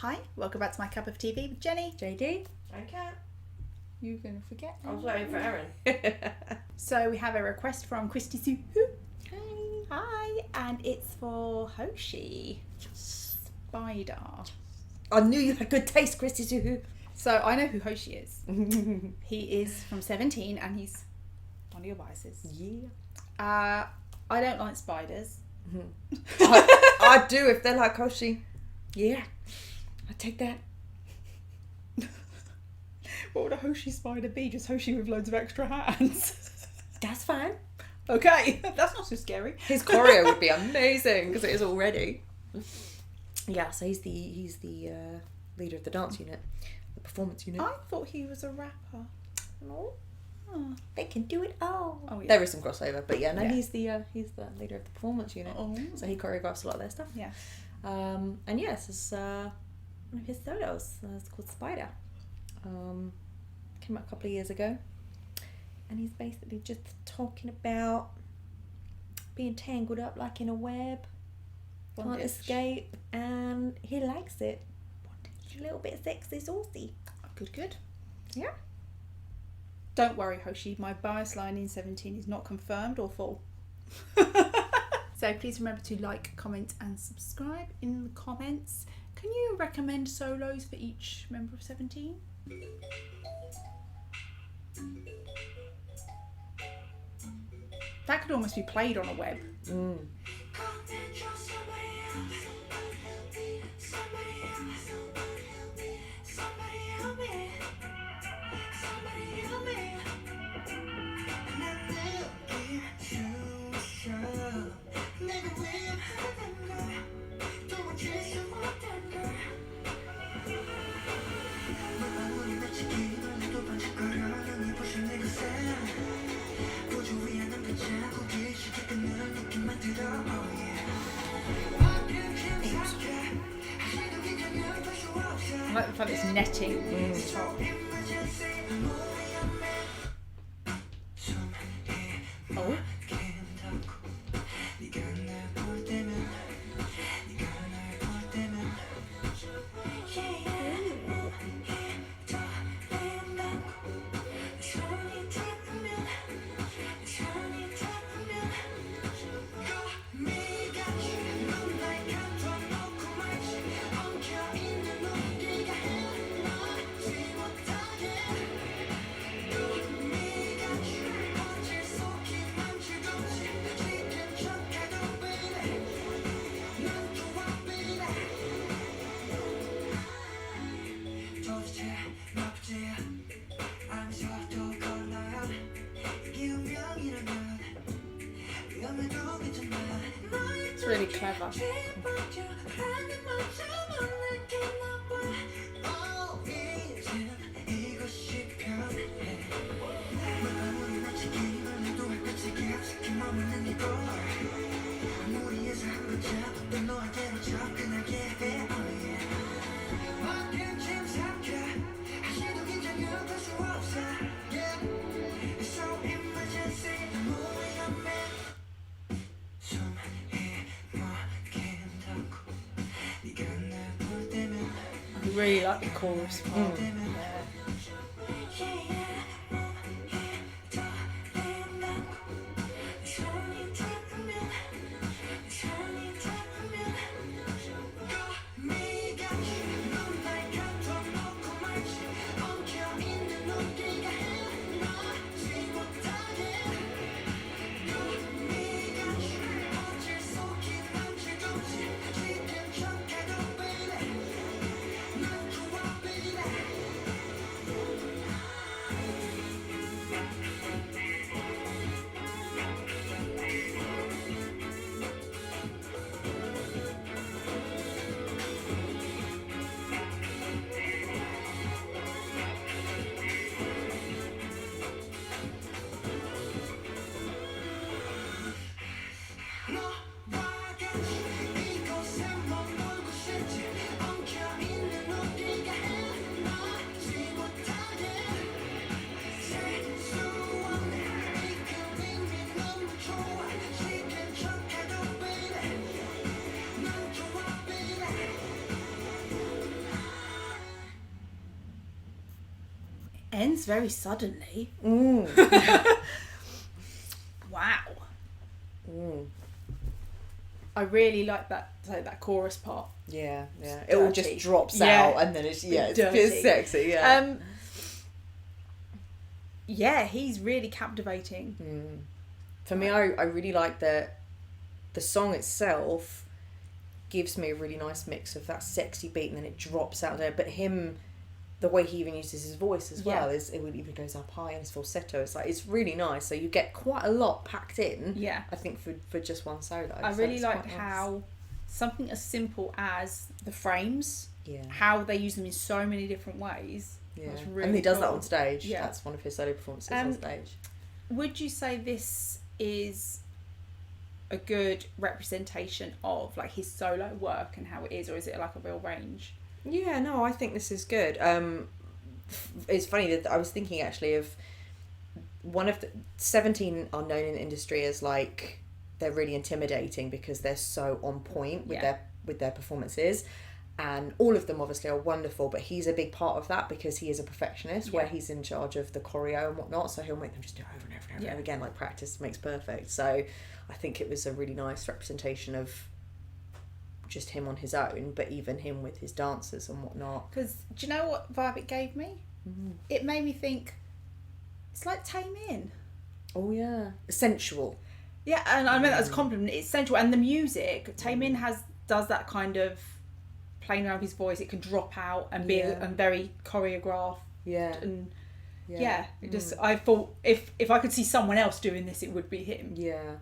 Hi, welcome back to My Cup of TV with Jenny. JD. Okay. You're going to forget. I was waiting for Erin. So we have a request from Christy Sue. Hi, and it's for Hoshi. Spider. I knew you had good taste, Christy Suhu. So I know who Hoshi is. He is from 17 and he's one of your biases. Yeah. I don't like spiders. I do if they're like Hoshi. Yeah. I take that. What would a Hoshi spider be? Just Hoshi with loads of extra hands. That's fine. Okay, that's not so scary. His choreo would be amazing because it is already. Yeah, so he's the leader of the dance unit, the performance unit. I thought he was a rapper. No. Oh. They can do it all. Oh, yeah. There is some crossover, but yeah, no, Yeah. he's the leader of the performance unit. Oh. So he choreographs a lot of their stuff. Yeah. And yes, it's one of his solos. It's called Spider. Came out a couple of years ago, and he's basically just talking about being tangled up like in a web, can't Bondage. escape, and he likes it. A little bit sexy, saucy. Good. Yeah. Don't worry, Hoshi. My bias line in 17 is not confirmed or full. So please remember to like, comment, and subscribe in the comments. Can you recommend solos for each member of 17? That could almost be played on a web. I like the fact it's netting. Oh. It's really clever. I really like the chorus part. Yeah. ends very suddenly. Wow. I really like that chorus part. Yeah. It's It all dirty. just drops Yeah. out, and then it's Dirty. it's sexy. Yeah. Yeah, he's really captivating. For me, I really like the song itself gives me a really nice mix of that sexy beat, and then it drops out there. But him, the way he even uses his voice as well, is it even goes up high and it's falsetto. It's really nice. So you get quite a lot packed in. Yeah. I think for just one solo. I really like nice. how something as simple as the frames, Yeah. how they use them in so many different ways. Yeah. That's really And he does that cool. on stage. Yeah. That's one of his solo performances on stage. Would you say this is a good representation of like his solo work and how it is, or is it like a real range? Yeah, no, I think this is good. It's funny that I was thinking actually of one of the 17 are known in the industry as like they're really intimidating because they're so on point with their performances, and all of them obviously are wonderful, but he's a big part of that because he is a perfectionist where he's in charge of the choreo and whatnot, so he'll make them just do it over and over and over again, like practice makes perfect. So I think it was a really nice representation of just him on his own, but even him with his dancers and whatnot. Because do you know what vibe it gave me? It made me think it's like Tame In. Oh yeah, sensual. Yeah, and I meant that as a compliment. It's sensual, and the music Tame In does that kind of playing around with his voice. It can drop out and be and very choreographed. Yeah, and it just I thought if I could see someone else doing this, it would be him. Yeah.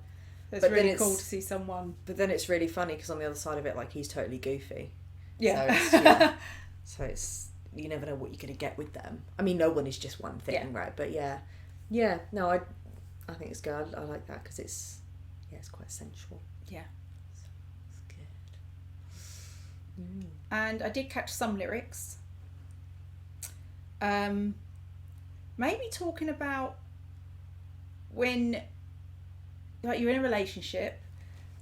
So it's really cool to see someone. But then it's really funny because on the other side of it, like he's totally goofy. Yeah. So it's you never know what you're gonna get with them. I mean, no one is just one thing, right? But yeah. No, I think it's good. I like that because it's quite sensual. Yeah. So it's good. And I did catch some lyrics. Maybe talking about when. Like you're in a relationship,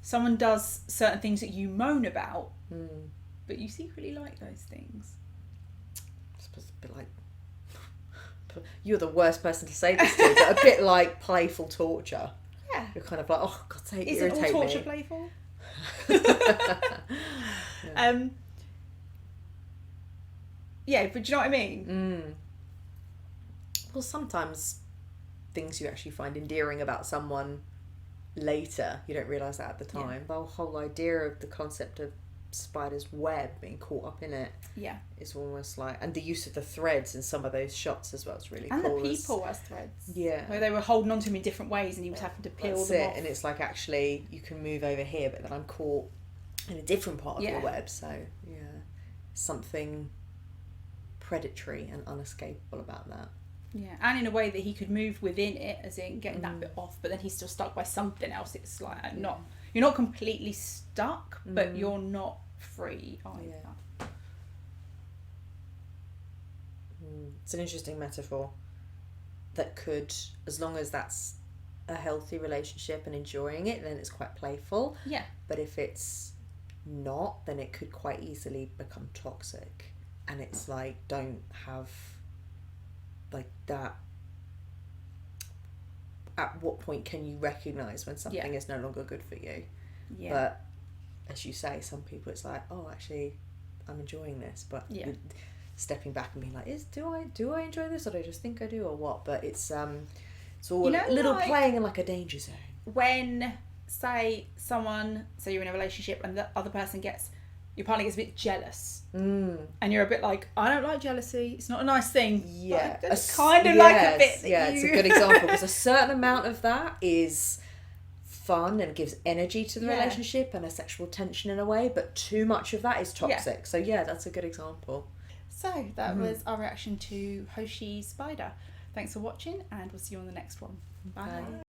someone does certain things that you moan about, but you secretly like those things. I suppose a bit like you're the worst person to say this to, but a bit like playful torture. Yeah, you're kind of like, oh God's sake, isn't irritate all torture me. playful? Yeah, but do you know what I mean? Well, sometimes things you actually find endearing about someone later, you don't realise that at the time. The whole idea of the concept of spider's web being caught up in it is almost like, and the use of the threads in some of those shots as well is really and cool. And the people as threads. Yeah. Where they were holding on to him in different ways and he was having to peel them off. And it's like, actually, you can move over here, but then I'm caught in a different part of your web. So, something predatory and unescapable about that. Yeah, and in a way that he could move within it, as in getting that bit off, but then he's still stuck by something else. It's like you're not completely stuck, but you're not free either. It's an interesting metaphor that could, as long as that's a healthy relationship and enjoying it, then it's quite playful. Yeah. But if it's not, then it could quite easily become toxic. And it's like, don't have like that. At what point can you recognise when something is no longer good for you? Yeah. But as you say, some people it's like, oh, actually, I'm enjoying this, but stepping back and being like, do I enjoy this, or do I just think I do, or what? But it's all a little like, playing in like a danger zone. When say you're in a relationship and the other person your partner gets a bit jealous, and you're a bit like, I don't like jealousy. It's not a nice thing. Yeah, it's kind of like a bit. It's a good example because a certain amount of that is fun and gives energy to the relationship and a sexual tension in a way, but too much of that is toxic. Yeah. So that's a good example. So that was our reaction to Hoshi Spider. Thanks for watching, and we'll see you on the next one. Bye.